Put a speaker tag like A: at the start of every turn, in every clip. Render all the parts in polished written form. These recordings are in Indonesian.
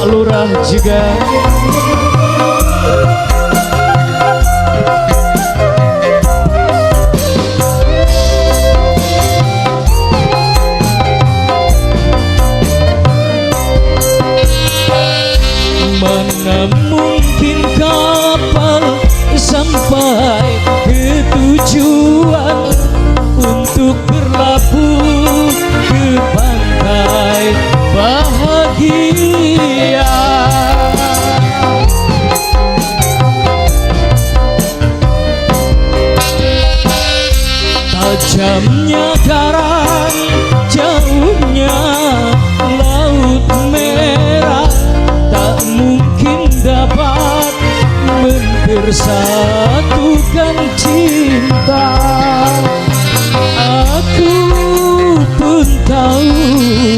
A: Lurah juga mana mungkin kapal sampai ke tujuan untuk berlabuh ke pantai bahagia. Tajamnya karang, jauhnya laut merah, tak mungkin dapat mempersatukan cinta. Aku pun tahu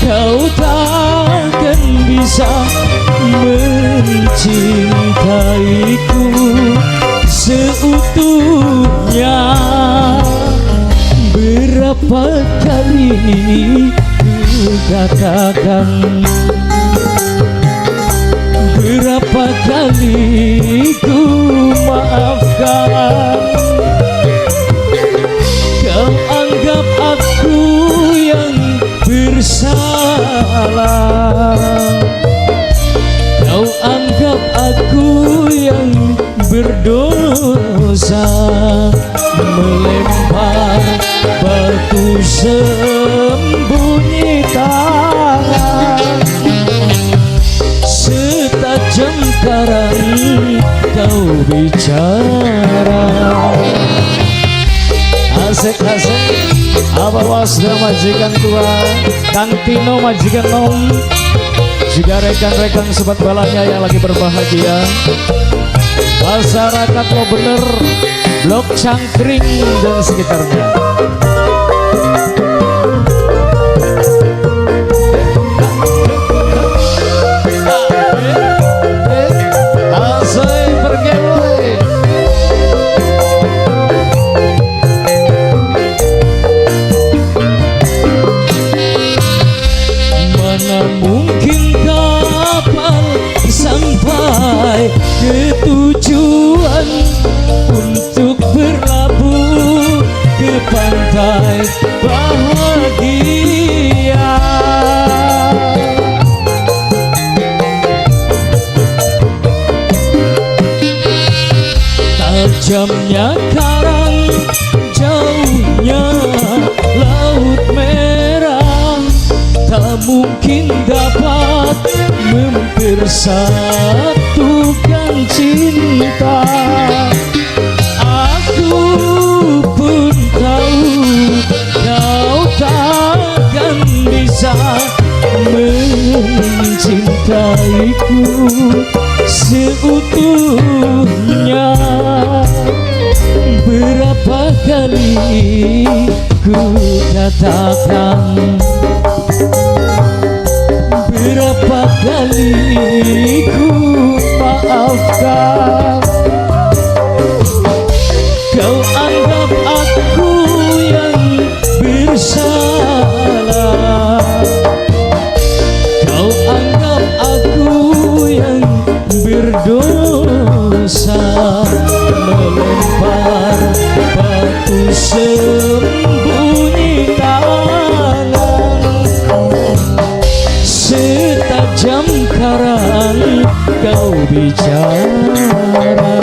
A: kau takkan bisa mencintaiku seutuhnya. Berapa kali ku katakan, berapa kali ku maafkan. Kau anggap aku yang bersalah, kau anggap aku yang berdosa, melempar batu sembunyi tangan. Setajam karang kau bicara. Asik-asik. Apa was dan majikan tua Kang Tino, majikan Nom, juga rekan-rekan sobat balanya yang lagi berbahagia. Masyarakat lo bener Blok Cangkring dan sekitarnya. Mungkin kapal sampai ke tujuan untuk berlabuh ke pantai bahagia. Tajamnya karang, jauhnya laut merah, tak mungkin dapat mempersatukan cinta. Aku pun tahu kau takkan bisa mencintaiku seutuhnya. Berapa kali ku katakan, berapa kali ku maafkan. Kau anggap aku yang bersalah, kau anggap aku yang berdosa, melempar batu sembunyi tangan. Setajam karang kau bicara.